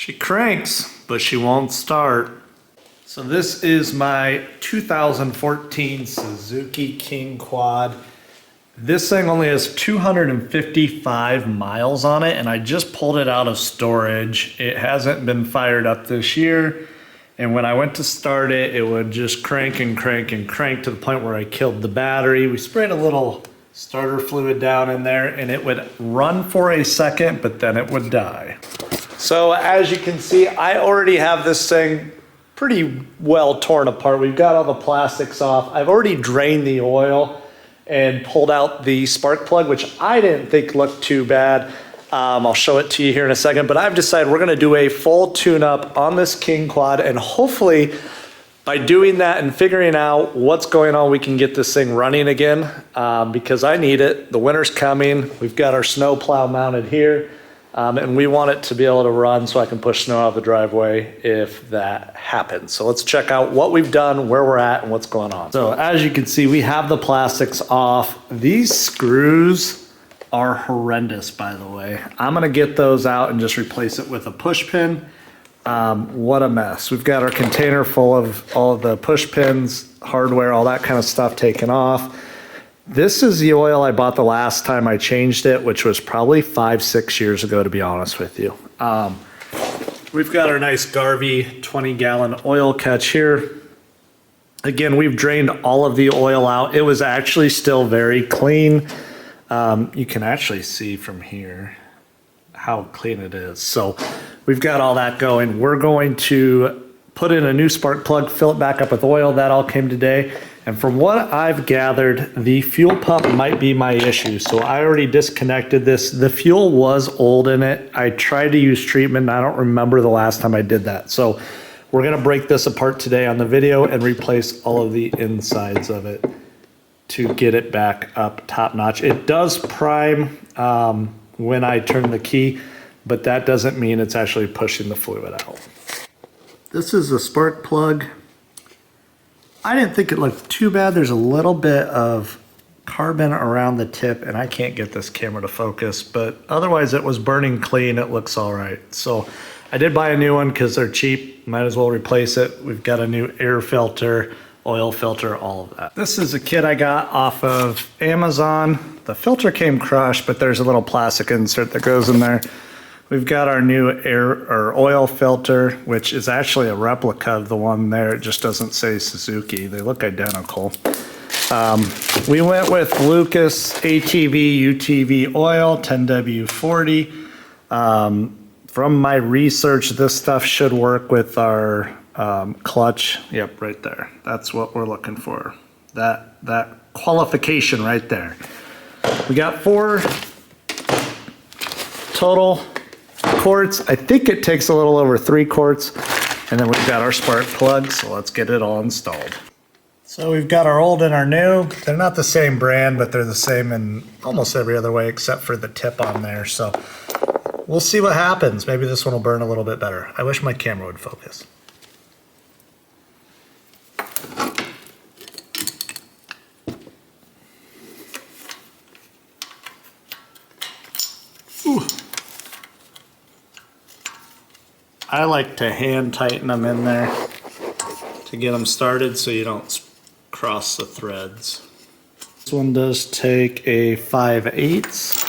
She cranks, but she won't start. So this is my 2014 Suzuki KingQuad. This thing only has 255 miles on it, and I just pulled it out of storage. It hasn't been fired up this year, and when I went to start it, it would just crank and crank and crank to the point where I killed the battery. We sprayed a little starter fluid down in there, and it would run for a second, but then it would die. So as you can see, I already have this thing pretty well torn apart. We've got all the plastics off. I've already drained the oil and pulled out the spark plug, which I didn't think looked too bad. I'll show it to you here in a second, but I've decided we're gonna do a full tune-up on this KingQuad, and hopefully by doing that and figuring out what's going on, we can get this thing running again, because I need it. The winter's coming. We've got our snow plow mounted here. And we want it to be able to run so I can push snow out of the driveway if that happens. So let's check out what we've done, where we're at, and what's going on. So as you can see, we have the plastics off. These screws are horrendous, by the way. I'm gonna get those out and just replace it with a push pin. What a mess. We've got our container full of all of the push pins, hardware, all that kind of stuff taken off. This is the oil I bought the last time I changed it, which was probably 5-6 years ago, to be honest with you. We've got our nice Garvey 20-gallon oil catch here. Again, we've drained all of the oil out. It was actually still very clean. You can actually see from here how clean it is. So we've got all that going. We're going to put in a new spark plug, fill it back up with oil. That all came today. And from what I've gathered, the fuel pump might be my issue. So I already disconnected this. The fuel was old in it. I tried to use treatment. I don't remember the last time I did that. So we're gonna break this apart today on the video and replace all of the insides of it to get it back up top notch. It does prime when I turn the key, but that doesn't mean it's actually pushing the fluid out. This is a spark plug. I didn't think it looked too bad. There's a little bit of carbon around the tip, and I can't get this camera to focus, but otherwise it was burning clean. It looks all right. So I did buy a new one because they're cheap. Might as well replace it. We've got a new air filter, oil filter, all of that. This is a kit I got off of Amazon. The filter came crushed, but there's a little plastic insert that goes in there. We've got our new air or oil filter, which is actually a replica of the one there. It just doesn't say Suzuki. They look identical. We went with Lucas ATV UTV oil 10W40. From my research, this stuff should work with our clutch. Yep, right there. That's what we're looking for. That qualification right there. We got 4 total quarts. I think it takes a little over 3 quarts. And then we've got our spark plug, so let's get it all installed. So we've got our old and our new. They're not the same brand, but they're the same in almost every other way except for the tip on there. So we'll see what happens. Maybe this one will burn a little bit better. I wish my camera would focus. Ooh. I like to hand tighten them in there to get them started so you don't cross the threads. This one does take a 5/8.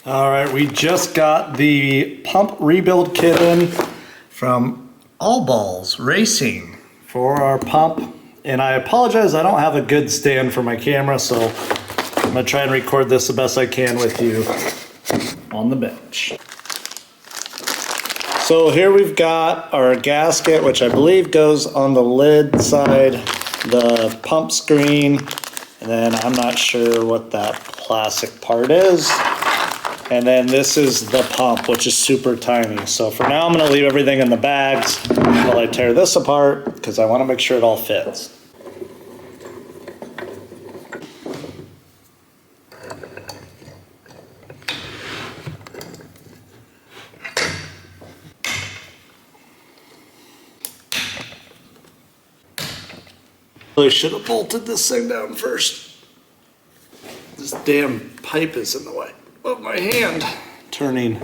All right, we just got the pump rebuild kit in from All Balls Racing for our pump. And I apologize, I don't have a good stand for my camera, so I'm gonna try and record this the best I can with you. on the bench. So here we've got our gasket, which I believe goes on the lid side, the pump screen, and then I'm not sure what that plastic part is. And then this is the pump, which is super tiny. So for now, I'm gonna leave everything in the bags while I tear this apart, because I wanna make sure it all fits. Really should have bolted this thing down first. This damn pipe is in the way of my hand turning.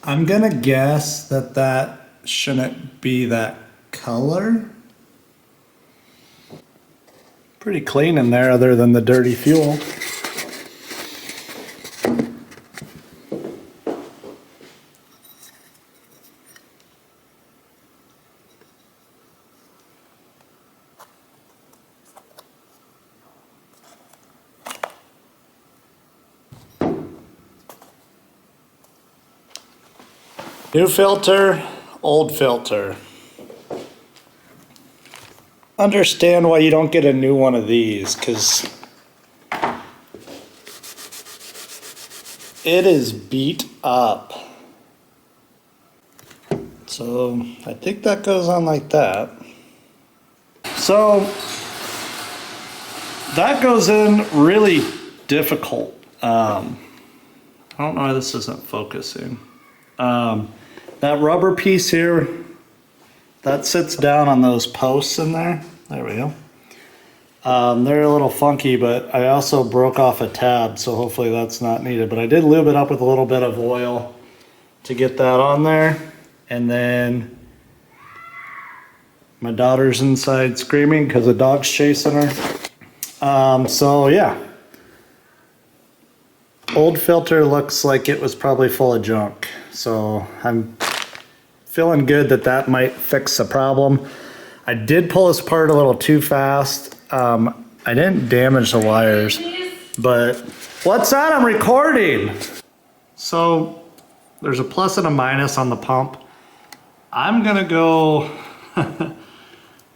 I'm gonna guess that that shouldn't be that color. Pretty clean in there other than the dirty fuel. New filter, old filter. Understand why you don't get a new one of these, because it is beat up. So I think that goes on like that. So that goes in really difficult. I don't know why this isn't focusing. That rubber piece here, that sits down on those posts in there. There we go. They're a little funky, but I also broke off a tab, so hopefully that's not needed. But I did lube it up with a little bit of oil to get that on there. And then my daughter's inside screaming because the dog's chasing her. So yeah. Old filter looks like it was probably full of junk. So I'm feeling good that that might fix the problem. I did pull this apart a little too fast. I didn't damage the wires, but what's that? I'm recording. So there's a plus and a minus on the pump. I'm gonna go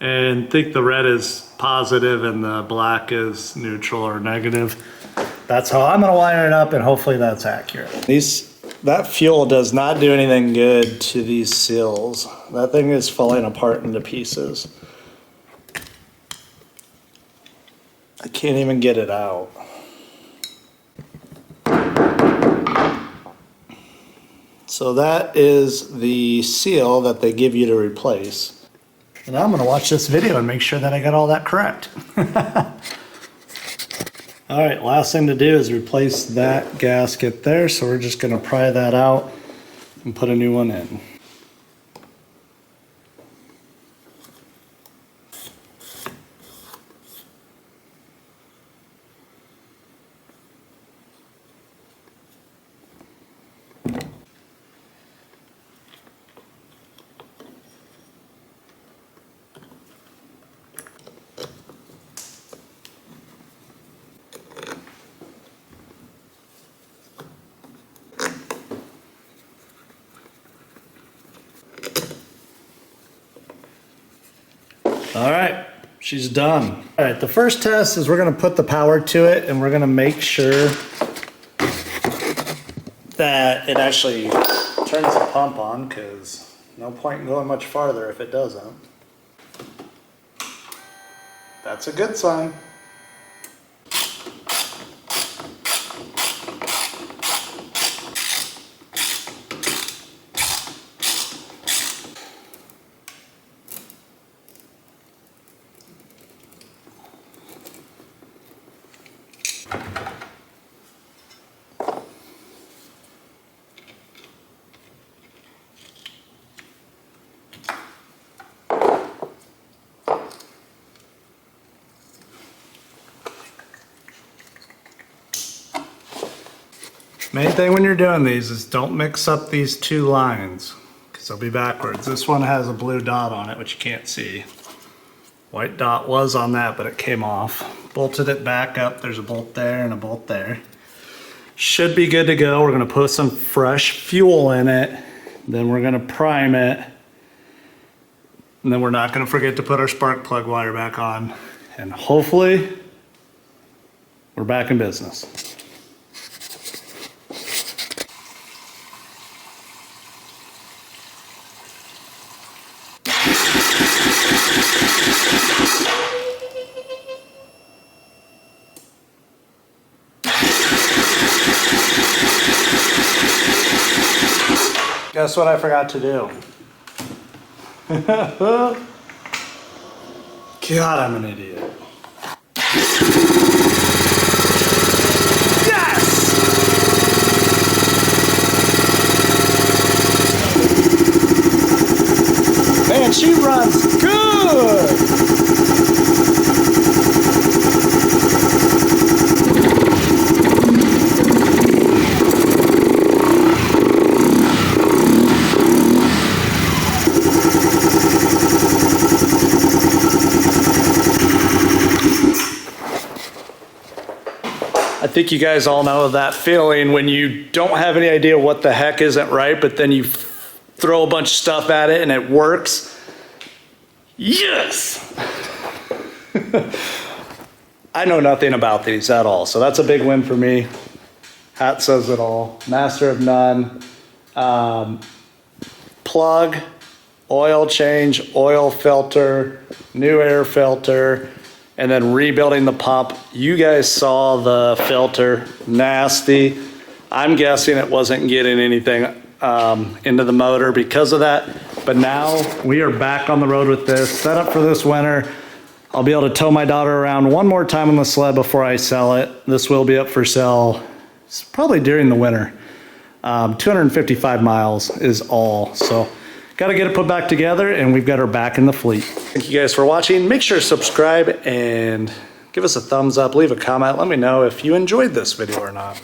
and think the red is positive and the black is neutral or negative. That's how I'm gonna wire it up, and hopefully that's accurate. That fuel does not do anything good to these seals. That thing is falling apart into pieces. I can't even get it out. So that is the seal that they give you to replace. And I'm gonna watch this video and make sure that I got all that correct. All right, last thing to do is replace that gasket there. So we're just gonna pry that out and put a new one in. All right, she's done. All right, the first test is we're gonna put the power to it and we're gonna make sure that it actually turns the pump on, because no point in going much farther if it doesn't. That's a good sign. Main thing when you're doing these is don't mix up these two lines, because they'll be backwards. This one has a blue dot on it, which you can't see. White dot was on that, but it came off. Bolted it back up. There's a bolt there and a bolt there. Should be good to go. We're gonna put some fresh fuel in it. Then we're gonna prime it. And then we're not gonna forget to put our spark plug wire back on. And hopefully, we're back in business. Guess what I forgot to do? God, I'm an idiot. Yes! Man, she runs good! I think you guys all know that feeling when you don't have any idea what the heck isn't right, but then you throw a bunch of stuff at it and it works. Yes! I know nothing about these at all, so that's a big win for me. Hat says it all. Master of none. Plug, oil change, oil filter, new air filter, and then rebuilding the pump. You guys saw the filter, nasty. I'm guessing it wasn't getting anything into the motor because of that. But now we are back on the road with this, set up for this winter. I'll be able to tow my daughter around one more time on the sled before I sell it. This will be up for sale probably during the winter. 255 miles is all. So got to get it put back together, and we've got her back in the fleet. Thank you guys for watching. Make sure to subscribe and give us a thumbs up, leave a comment. Let me know if you enjoyed this video or not.